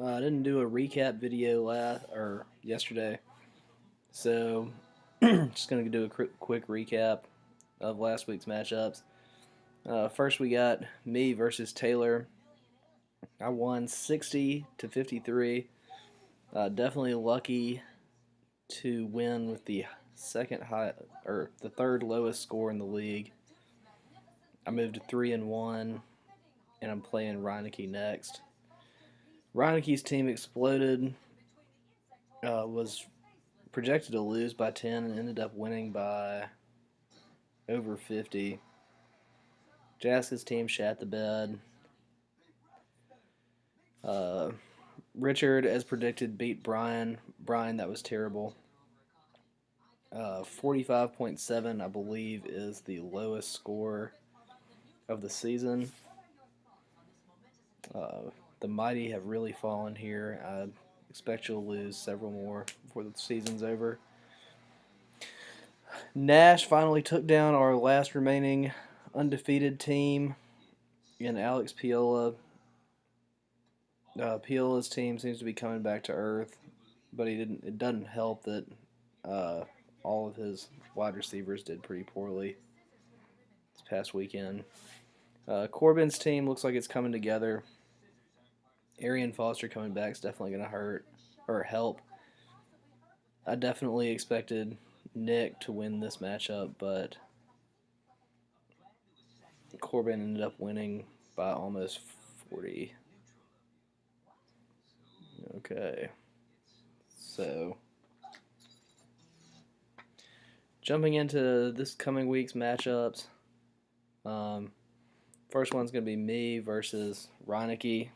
I didn't do a recap video yesterday, so just gonna do a quick recap of last week's matchups. First, we got me versus Taylor. I won 60-53. Definitely lucky to win with the the third lowest score in the league. I moved to 3-1, and I'm playing Reinecke next. Reinecke's team exploded. Was projected to lose by 10 and ended up winning by over 50. Jaska's team shat the bed. Uh, Richard, as predicted, beat Bryan. Bryan, that was terrible. 45.7, I believe, is the lowest score of the season. Uh, the Mighty have really fallen here. I expect you'll lose several more before the season's over. Nash finally took down our last remaining undefeated team in Alex Piola. Piola's team seems to be coming back to earth, but he didn't. It doesn't help that uh, all of his wide receivers did pretty poorly this past weekend. Corbman's team looks like it's coming together. Arian Foster coming back is definitely going to hurt or help. I definitely expected Nick to win this matchup, but Corbman ended up winning by almost 40. Okay. So, jumping into this coming week's matchups, first one's going to be me versus Reinecke.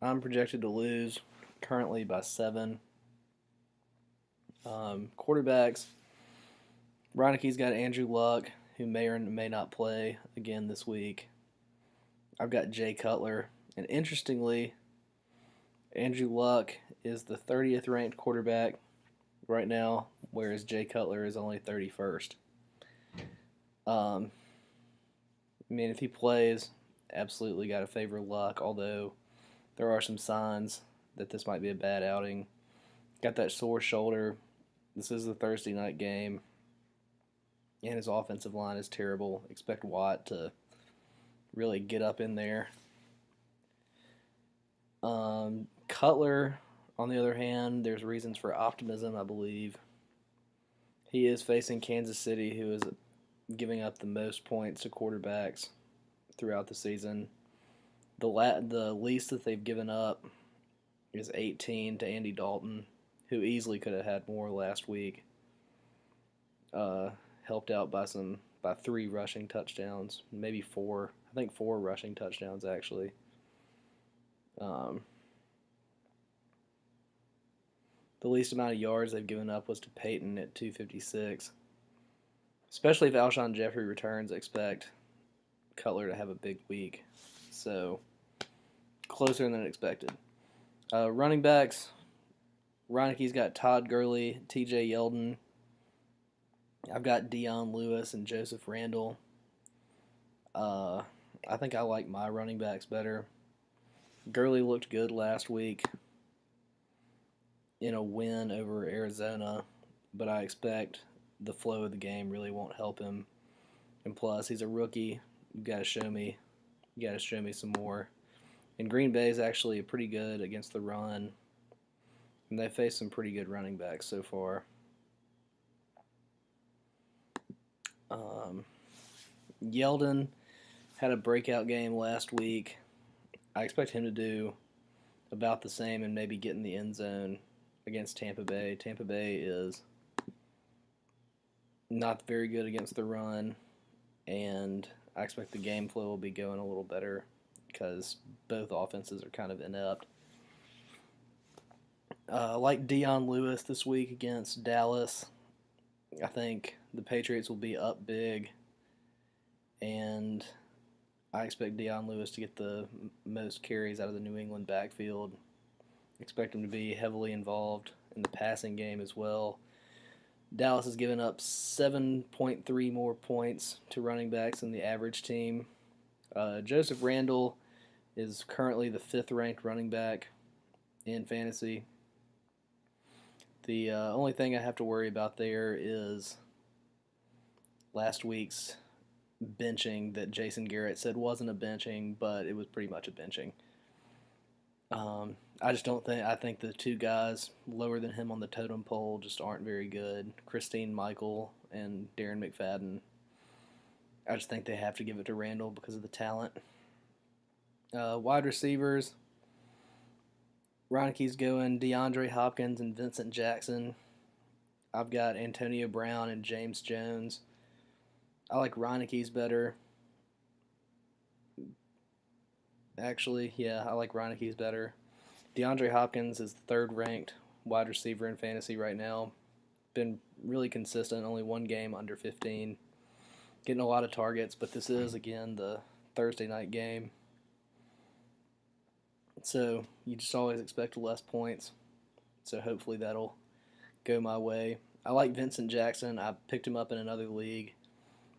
I'm projected to lose currently by 7. Quarterbacks, Reinecke's got Andrew Luck, who may or may not play again this week. I've got Jay Cutler, and interestingly, Andrew Luck is the 30th ranked quarterback right now, whereas Jay Cutler is only 31st. I mean, if he plays, absolutely got to favor Luck, although there are some signs that this might be a bad outing. Got that sore shoulder. This is the Thursday night game, and his offensive line is terrible. Expect Watt to really get up in there. Cutler, on the other hand, there's reasons for optimism, I believe. He is facing Kansas City, who is giving up the most points to quarterbacks throughout the season. The least that they've given up is 18 to Andy Dalton, who easily could have had more last week. Helped out by 3 rushing touchdowns, maybe 4. I think 4 rushing touchdowns actually. The least amount of yards they've given up was to Peyton at 256. Especially if Alshon Jeffrey returns, I expect Cutler to have a big week. So, closer than expected. Running backs, Reinecke's got Todd Gurley, TJ Yeldon. I've got Dion Lewis and Joseph Randall. I think I like my running backs better. Gurley looked good last week in a win over Arizona, but I expect the flow of the game really won't help him. And plus, he's a rookie. You got to show me some more. And Green Bay is actually pretty good against the run, and they've faced some pretty good running backs so far. Yeldon had a breakout game last week. I expect him to do about the same and maybe get in the end zone against Tampa Bay. Tampa Bay is not very good against the run, and I expect the game flow will be going a little better because both offenses are kind of inept. Like Dion Lewis this week against Dallas. I think the Patriots will be up big, and I expect Dion Lewis to get the most carries out of the New England backfield. Expect him to be heavily involved in the passing game as well. Dallas has given up 7.3 more points to running backs than the average team. Joseph Randle is currently the 5th ranked running back in fantasy. The only thing I have to worry about there is last week's benching that Jason Garrett said wasn't a benching, but it was pretty much a benching. I just don't think. I think the two guys lower than him on the totem pole just aren't very good. Christine Michael and Darren McFadden. I just think they have to give it to Randall because of the talent. Wide receivers. Reinecke's going DeAndre Hopkins and Vincent Jackson. I've got Antonio Brown and James Jones. I like Reinecke's better. Actually, yeah, I like Reinecke's better. DeAndre Hopkins is the 3rd ranked wide receiver in fantasy right now. Been really consistent, only one game under 15. Getting a lot of targets, but this is, again, the Thursday night game. So you just always expect less points. So hopefully that'll go my way. I like Vincent Jackson. I picked him up in another league.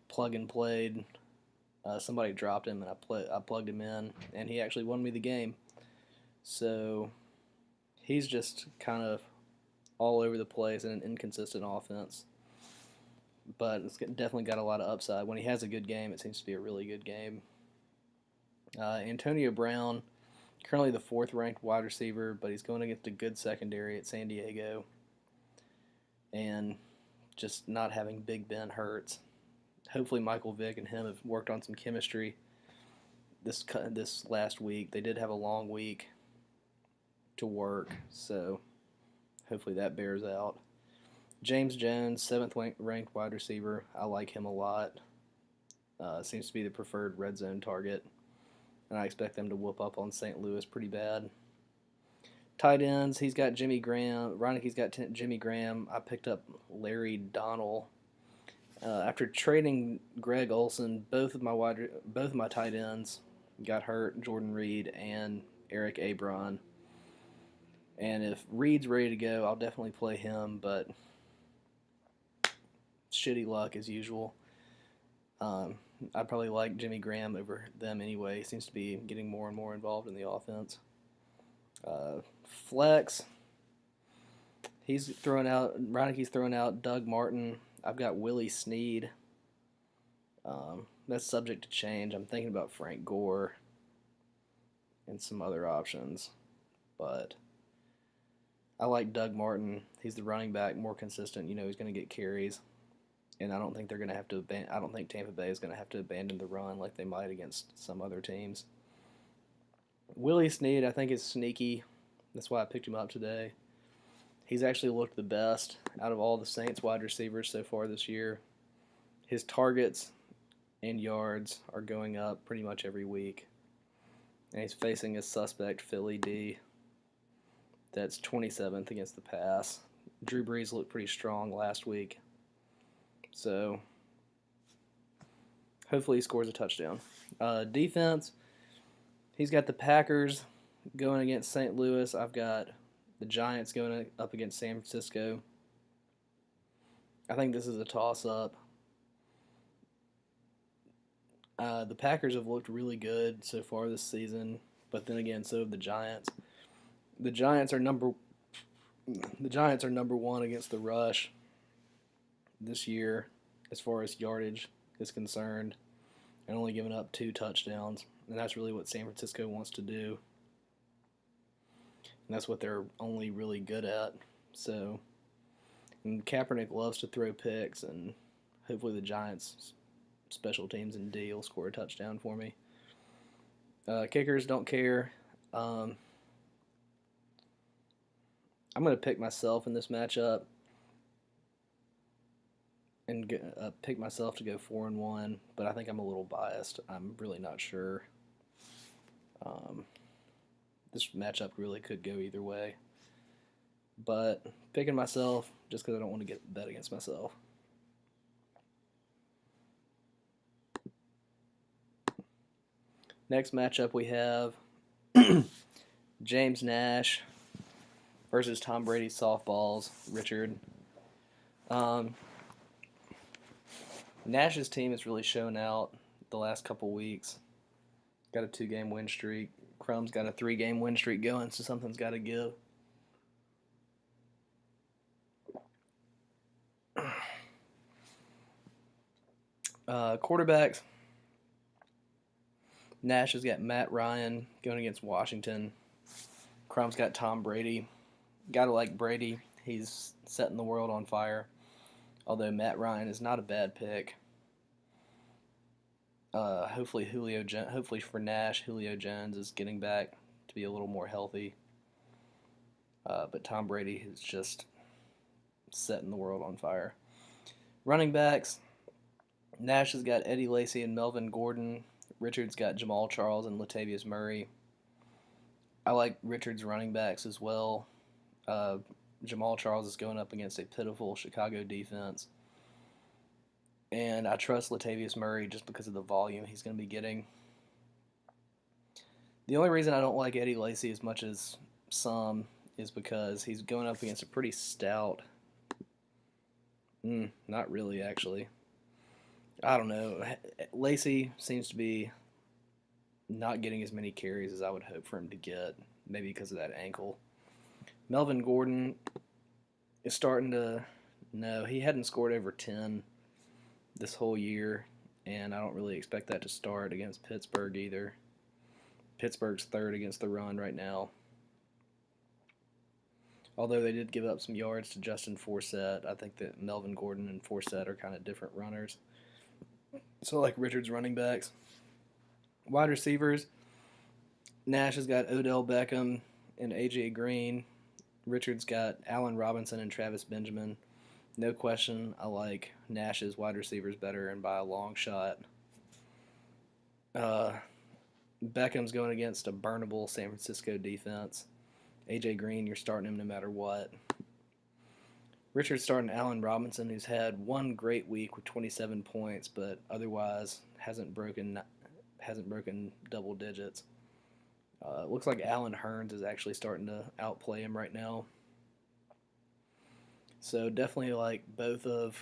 Plug and played. Somebody dropped him, and I plugged him in, and he actually won me the game. So he's just kind of all over the place in an inconsistent offense. But it's definitely got a lot of upside. When he has a good game, it seems to be a really good game. Antonio Brown, currently the 4th ranked wide receiver, but he's going against a good secondary at San Diego. And just not having Big Ben hurts. Hopefully Michael Vick and him have worked on some chemistry this last week. They did have a long week to work, so hopefully that bears out. James Jones, 7th ranked wide receiver. I like him a lot. Seems to be the preferred red zone target, and I expect them to whoop up on St. Louis pretty bad. Tight ends, he's got Jimmy Graham. Reinecke's got Jimmy Graham. I picked up Larry Donnell. After trading Greg Olsen, both of my tight ends got hurt, Jordan Reed and Eric Ebron. And if Reed's ready to go, I'll definitely play him, but shitty luck as usual. I'd probably like Jimmy Graham over them anyway. He seems to be getting more and more involved in the offense. Flex, Reinecke's throwing out Doug Martin. I've got Willie Snead. That's subject to change. I'm thinking about Frank Gore and some other options, but I like Doug Martin. He's the running back, more consistent. He's going to get carries, and I don't think they're going to have to. I don't think Tampa Bay is going to have to abandon the run like they might against some other teams. Willie Snead, I think, is sneaky. That's why I picked him up today. He's actually looked the best out of all the Saints wide receivers so far this year. His targets and yards are going up pretty much every week. And he's facing a suspect Philly D that's 27th against the pass. Drew Brees looked pretty strong last week. So hopefully he scores a touchdown. Defense, he's got the Packers going against St. Louis. I've got the Giants going up against San Francisco. I think this is a toss-up. The Packers have looked really good so far this season, but then again, so have the Giants. The Giants are number 1 against the rush this year as far as yardage is concerned, and only giving up 2 touchdowns, and that's really what San Francisco wants to do. And that's what they're only really good at. So, and Kaepernick loves to throw picks, and hopefully the Giants' special teams and D will score a touchdown for me. Kickers don't care. I'm going to pick myself in this matchup and pick myself to go 4-1, but I think I'm a little biased. I'm really not sure. This matchup really could go either way, but picking myself just because I don't want to get bet against myself. Next matchup we have James Nash versus Tom Brady's softballs, Richard. Um, Nash's team has really shown out the last couple weeks. Got a 2-game win streak. Crumb's got a 3-game win streak going, so something's got to give. Quarterbacks. Nash has got Matt Ryan going against Washington. Crumb's got Tom Brady. Gotta like Brady. He's setting the world on fire. Although Matt Ryan is not a bad pick. Hopefully for Nash, Julio Jones is getting back to be a little more healthy. But Tom Brady is just setting the world on fire. Running backs. Nash has got Eddie Lacy and Melvin Gordon. Richard's got Jamal Charles and Latavius Murray. I like Richard's running backs as well. Jamal Charles is going up against a pitiful Chicago defense. And I trust Latavius Murray just because of the volume he's going to be getting. The only reason I don't like Eddie Lacy as much as some is because he's going up against a pretty stout. Not really, actually. I don't know. Lacy seems to be not getting as many carries as I would hope for him to get, maybe because of that ankle. Melvin Gordon is starting to. No, he hadn't scored over 10 this whole year, and I don't really expect that to start against Pittsburgh either. Pittsburgh's third against the run right now. Although they did give up some yards to Justin Forsett, I think that Melvin Gordon and Forsett are kind of different runners. So like Richard's running backs. Wide receivers, Nash has got Odell Beckham and A.J. Green. Richard's got Allen Robinson and Travis Benjamin. No question, I like Nash's wide receivers better and by a long shot. Beckham's going against a burnable San Francisco defense. A.J. Green, you're starting him no matter what. Richard's starting Allen Robinson, who's had one great week with 27 points, but otherwise hasn't broken double digits. It looks like Allen Hurns is actually starting to outplay him right now. So definitely like both of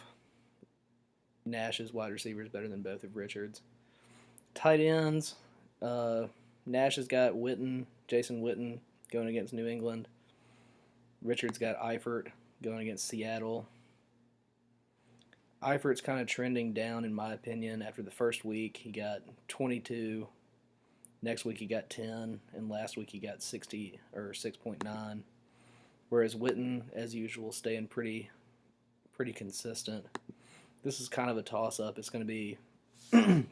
Nash's wide receivers better than both of Richard's. Tight ends, Nash has got Jason Witten going against New England. Richard's got Eifert going against Seattle. Eifert's kind of trending down in my opinion. After the first week, he got 22. Next week he got 10, and last week he got 60 or 6.9. Whereas Witten, as usual, staying pretty consistent. This is kind of a toss-up. It's going to be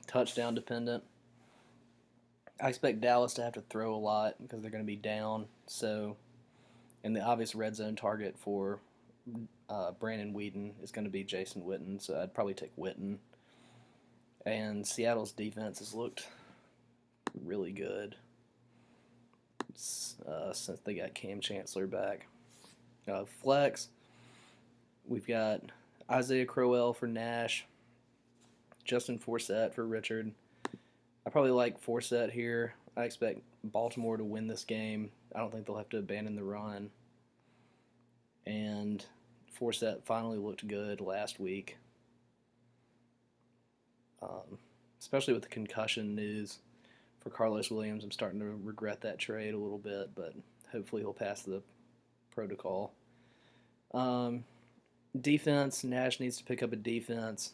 touchdown dependent. I expect Dallas to have to throw a lot because they're going to be down. So, and the obvious red zone target for Brandon Weeden is going to be Jason Witten. So I'd probably take Witten. And Seattle's defense has looked really good since they got Cam Chancellor back. Flex, we've got Isaiah Crowell for Nash, Justin Forsett for Richard. I probably like Forsett here. I expect Baltimore to win this game. I don't think they'll have to abandon the run. And Forsett finally looked good last week. Especially with the concussion news for Carlos Williams. I'm starting to regret that trade a little bit, but hopefully he'll pass the protocol. Defense, Nash needs to pick up a defense,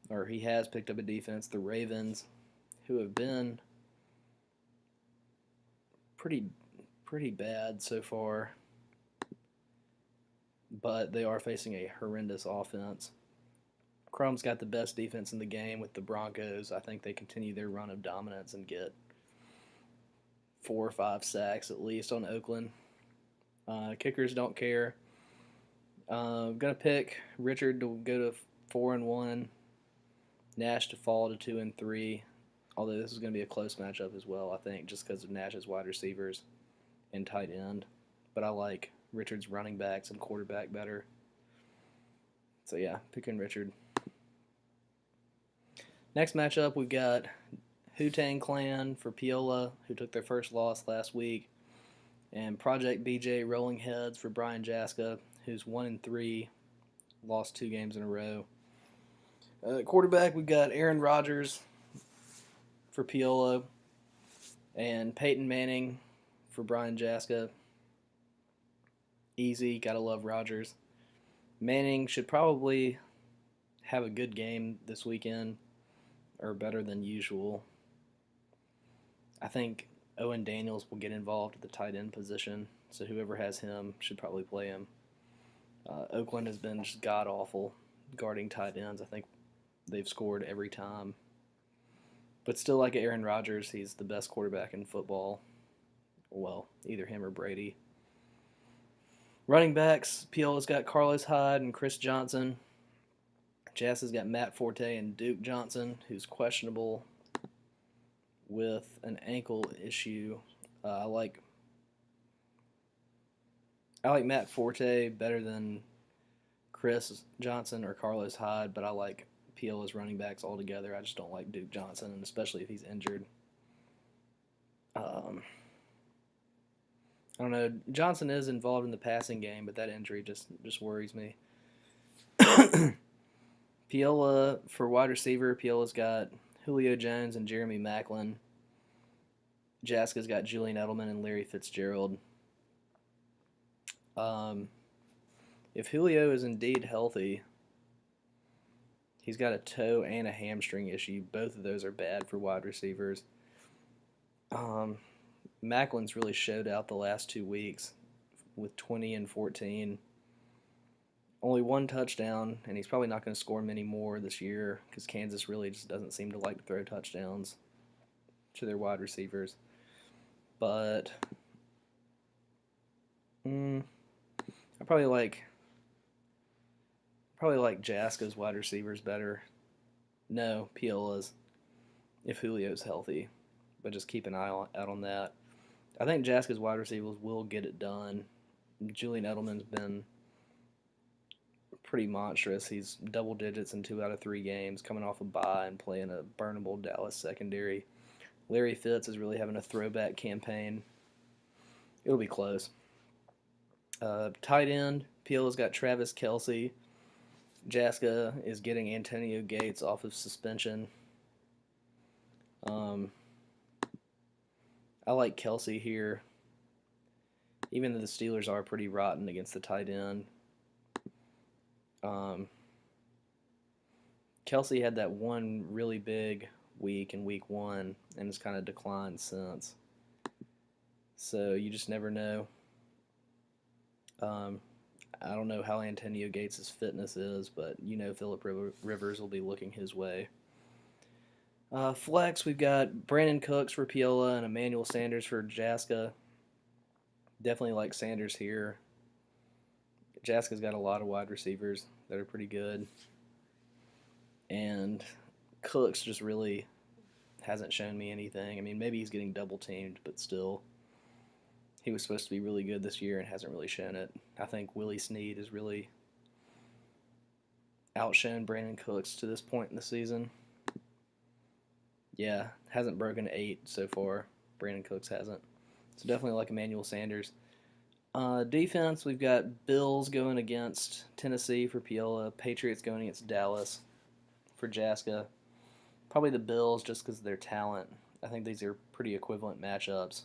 or he has picked up a defense. The Ravens, who have been pretty bad so far, but they are facing a horrendous offense. Crumb's got the best defense in the game with the Broncos. I think they continue their run of dominance and get 4 or 5 sacks at least on Oakland. Kickers don't care. I'm going to pick Richard to go to 4-1, Nash to fall to 2-3, although this is going to be a close matchup as well, I think, just because of Nash's wide receivers and tight end. But I like Richard's running backs and quarterback better. So yeah, picking Richard. Next matchup, we've got Wu-Tang Clan for Piola, who took their first loss last week, and Project BJ Rolling Heads for Bryan Jaska, who's 1-3 lost 2 games in a row. Quarterback, we've got Aaron Rodgers for Piola and Peyton Manning for Bryan Jaska. Easy, gotta love Rodgers. Manning should probably have a good game this weekend, or better than usual. I think Owen Daniels will get involved at the tight end position, so whoever has him should probably play him. Oakland has been just god awful guarding tight ends. I think they've scored every time. But still, like Aaron Rodgers, he's the best quarterback in football. Well, either him or Brady. Running backs, Piola's got Carlos Hyde and Chris Johnson. Jaska's got Matt Forte and Duke Johnson, who's questionable with an ankle issue. I like Matt Forte better than Chris Johnson or Carlos Hyde, but I like Piola's running backs altogether. I just don't like Duke Johnson, and especially if he's injured. I don't know. Johnson is involved in the passing game, but that injury just worries me. Piola for wide receiver. Piola's got Julio Jones and Jeremy Maclin. Jaska's got Julian Edelman and Larry Fitzgerald. If Julio is indeed healthy, he's got a toe and a hamstring issue. Both of those are bad for wide receivers. Macklin's really showed out the last 2 weeks with 20 and 14. Only 1 touchdown, and he's probably not going to score many more this year because Kansas really just doesn't seem to like to throw touchdowns to their wide receivers. But I probably like Jaska's wide receivers better. No, Piola's if Julio's healthy, but just keep an eye out on that. I think Jaska's wide receivers will get it done. Julian Edelman's been pretty monstrous. He's double digits in 2 out of 3 games, coming off a bye and playing a burnable Dallas secondary. Larry Fitz is really having a throwback campaign. It'll be close. Tight end, Piola's got Travis Kelce. Jaska is getting Antonio Gates off of suspension. I like Kelce here, even though the Steelers are pretty rotten against the tight end. Kelce had that one really big week in week 1 and has kind of declined since. So you just never know. I don't know how Antonio Gates' fitness is, but Phillip Rivers will be looking his way. Flex, we've got Brandon Cooks for Piola and Emmanuel Sanders for Jaska. Definitely like Sanders here. Jaska's got a lot of wide receivers that are pretty good. And Cooks just really hasn't shown me anything. I mean, maybe he's getting double teamed, but still. He was supposed to be really good this year and hasn't really shown it. I think Willie Snead has really outshone Brandon Cooks to this point in the season. Yeah, hasn't broken 8 so far. Brandon Cooks hasn't. So definitely like Emmanuel Sanders. Defense, we've got Bills going against Tennessee for Piola. Patriots going against Dallas for Jaska. Probably the Bills just because of their talent. I think these are pretty equivalent matchups.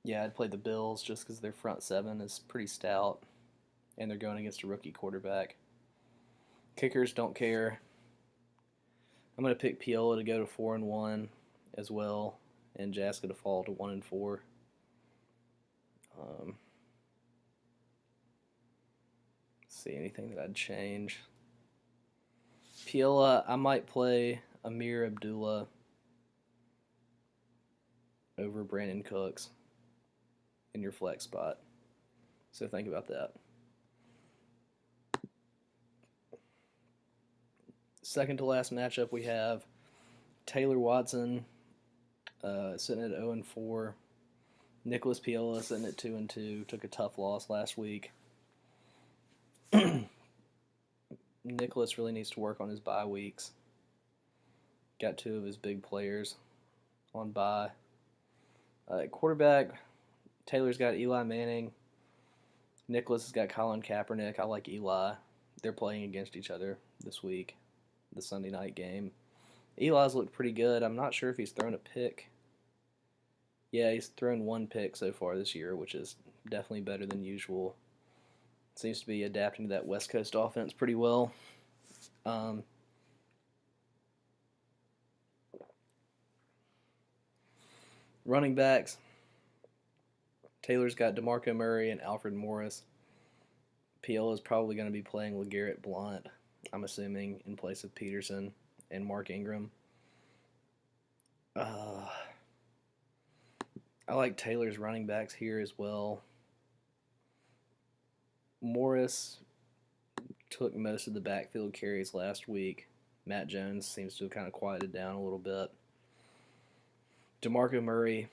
Yeah, I'd play the Bills just because their front 7 is pretty stout. And they're going against a rookie quarterback. Kickers don't care. I'm going to pick Piola to go to 4-1 as well, and Jaska to fall to 1-4. See anything that I'd change. Piola, I might play Amir Abdullah over Brandon Cooks in your flex spot. So think about that. Second to last matchup, we have Taylor Watson sitting at 0-4. Nicolas Piola sitting at 2-2. Took a tough loss last week. Nicolas really needs to work on his bye weeks. Got 2 of his big players on bye. Quarterback, Taylor's got Eli Manning. Nicolas has got Colin Kaepernick. I like Eli. They're playing against each other this week, the Sunday night game. Eli's looked pretty good. I'm not sure if he's thrown a pick. Yeah, he's thrown one pick so far this year, which is definitely better than usual. Seems to be adapting to that West Coast offense pretty well. Running backs, Taylor's got DeMarco Murray and Alfred Morris. Piola is probably going to be playing LeGarrette Blount, I'm assuming, in place of Peterson and Mark Ingram. I like Taylor's running backs here as well. Morris took most of the backfield carries last week. Matt Jones seems to have kind of quieted down a little bit. DeMarco Murray,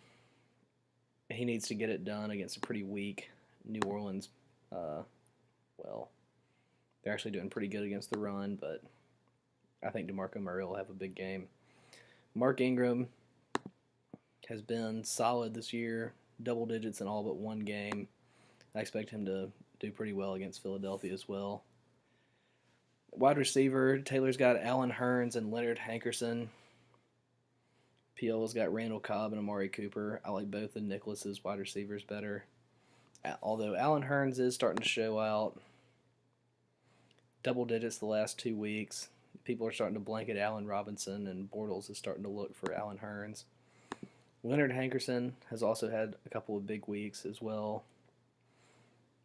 he needs to get it done against a pretty weak New Orleans. Well, they're actually doing pretty good against the run, but I think DeMarco Murray will have a big game. Mark Ingram has been solid this year, double digits in all but one game. I expect him to do pretty well against Philadelphia as well. Wide receiver, Taylor's got Allen Hurns and Leonard Hankerson. Piola's got Randall Cobb and Amari Cooper. I like both of Nicolas's wide receivers better. Although Allen Hurns is starting to show out. Double digits the last 2 weeks. People are starting to blanket Allen Robinson, and Bortles is starting to look for Allen Hurns. Leonard Hankerson has also had a couple of big weeks as well.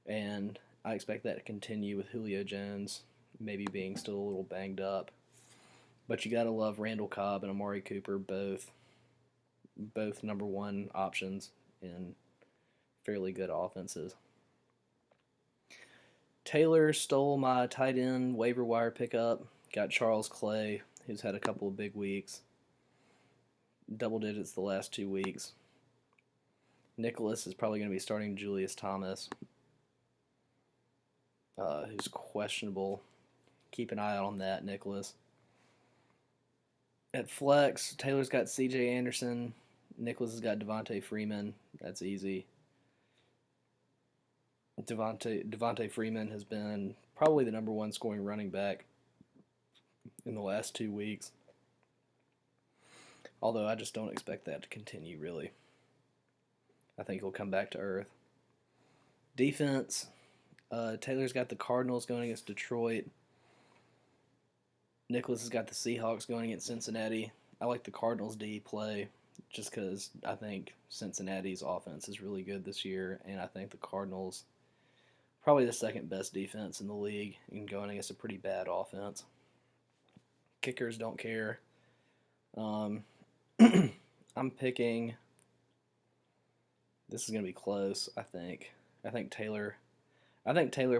And I expect that to continue with Julio Jones maybe being still a little banged up. But you got to love Randall Cobb and Amari Cooper, both number one options in fairly good offenses. Taylor stole my tight end waiver wire pickup. Got Charles Clay, who's had a couple of big weeks. Double digits the last 2 weeks. Nicolas is probably going to be starting Julius Thomas, who's questionable. Keep an eye out on that, Nicolas. At flex, Taylor's got C.J. Anderson. Nicolas has got Devontae Freeman. That's easy. Devontae Freeman has been probably the number one scoring running back in the last 2 weeks. Although I just don't expect that to continue, really. I think he'll come back to earth. Defense, Taylor's got the Cardinals going against Detroit. Nicolas has got the Seahawks going against Cincinnati. I like the Cardinals D play just because I think Cincinnati's offense is really good this year, and I think the Cardinals probably the second best defense in the league and going against a pretty bad offense. Kickers don't care. I'm picking. This is going to be close, I think. I think Taylor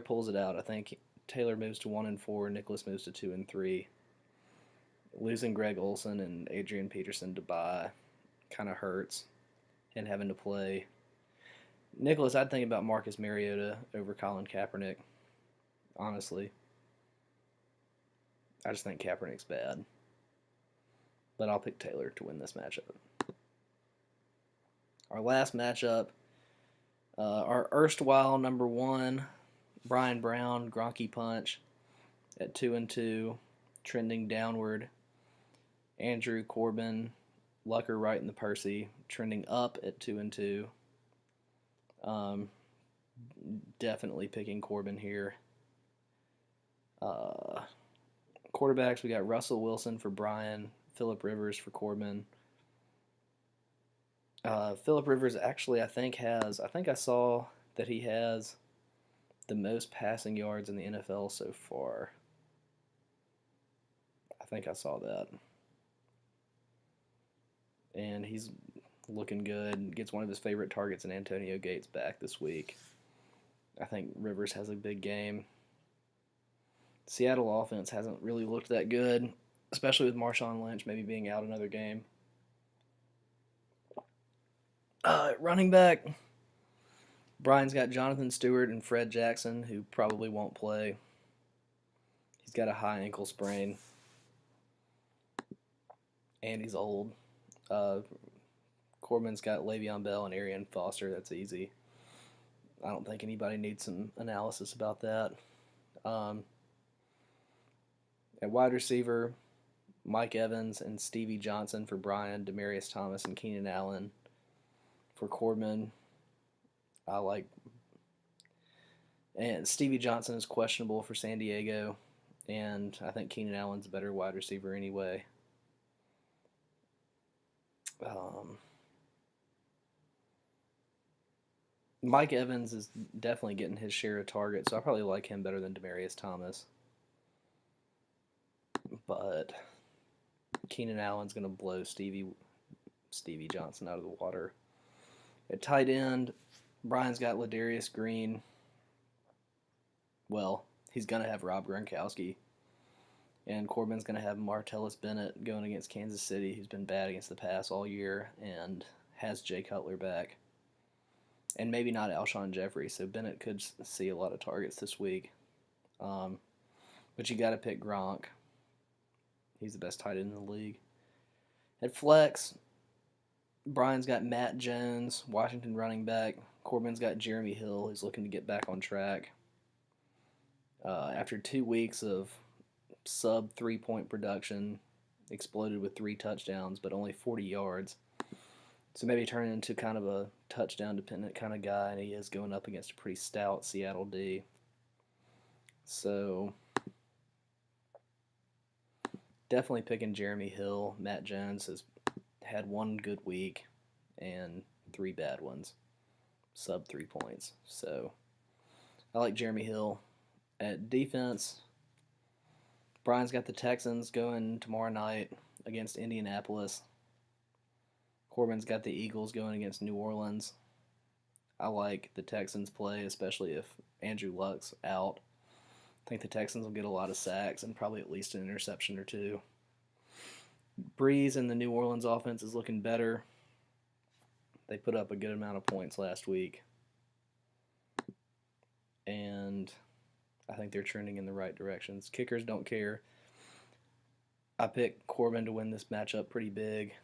pulls it out. I think Taylor moves to 1-4, Nicolas moves to 2-3. Losing Greg Olsen and Adrian Peterson to bye kind of hurts, and having to play Nicolas. I'd think about Marcus Mariota over Colin Kaepernick. Honestly, I just think Kaepernick's bad, but I'll pick Taylor to win this matchup. Our last matchup, our erstwhile number one, Brian Brown, Gronky Punch, at 2-2, trending downward. Andrew Corbman, Lucker right in the Percy, trending up at 2-2. Definitely picking Corbin here. Quarterbacks, we got Russell Wilson for Bryan, Phillip Rivers for Corbin. Phillip Rivers actually, I think I saw that he has the most passing yards in the NFL so far. I think I saw that. And he's looking good. Gets one of his favorite targets in Antonio Gates back this week. I think Rivers has a big game. Seattle offense hasn't really looked that good, especially with Marshawn Lynch maybe being out another game. Running back, Bryan's got Jonathan Stewart and Fred Jackson, who probably won't play. He's got a high ankle sprain, and he's old. Corbin's got Le'Veon Bell and Arian Foster. That's easy. I don't think anybody needs some analysis about that. Um, at wide receiver, Mike Evans and Stevie Johnson for Bryan, Demaryius Thomas and Keenan Allen for Corbman. I like, and Stevie Johnson is questionable for San Diego, and I think Keenan Allen's a better wide receiver anyway. Um, Mike Evans is definitely getting his share of targets, so I probably like him better than Demaryius Thomas. But Keenan Allen's going to blow Stevie Johnson out of the water. At tight end, Bryan's got Ladarius Green. Well, he's going to have Rob Gronkowski. And Corbin's going to have Martellus Bennett going against Kansas City, who's been bad against the pass all year and has Jay Cutler back. And maybe not Alshon Jeffrey, so Bennett could see a lot of targets this week. But you got to pick Gronk. He's the best tight end in the league. At flex, Bryan's got Matt Jones, Washington running back. Corbin's got Jeremy Hill, who's looking to get back on track. After 2 weeks of sub 3-point production, exploded with 3 touchdowns, but only 40 yards. So maybe turn into kind of a touchdown dependent kind of guy, and he is going up against a pretty stout Seattle D. So definitely picking Jeremy Hill. Matt Jones has had 1 good week and 3 bad ones, sub 3 points. So I like Jeremy Hill. At defense, Bryan's got the Texans going tomorrow night against Indianapolis. Corbin's got the Eagles going against New Orleans. I like the Texans play, especially if Andrew Luck's out. I think the Texans will get a lot of sacks and probably at least an interception or 2. Breeze and the New Orleans offense is looking better. They put up a good amount of points last week. And I think they're trending in the right directions. Kickers don't care. I picked Corbin to win this matchup pretty big.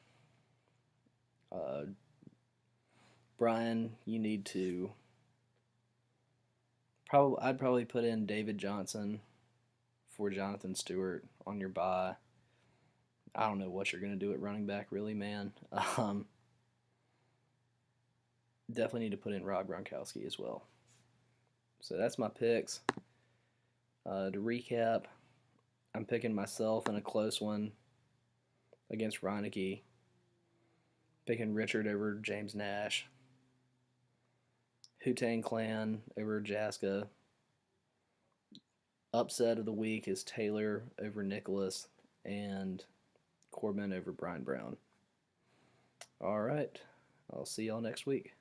Bryan, you need to I'd probably put in David Johnson for Jonathan Stewart on your bye. I don't know what you're going to do at running back, really, man. Definitely need to put in Rob Gronkowski as well. So that's my picks. To recap, I'm picking myself in a close one against Reinecke. Picking Richard over James Nash. Wu-Tang Clan over Jaska. Upset of the week is Taylor over Nicolas and Corbman over Bryan Brown. All right. I'll see y'all next week.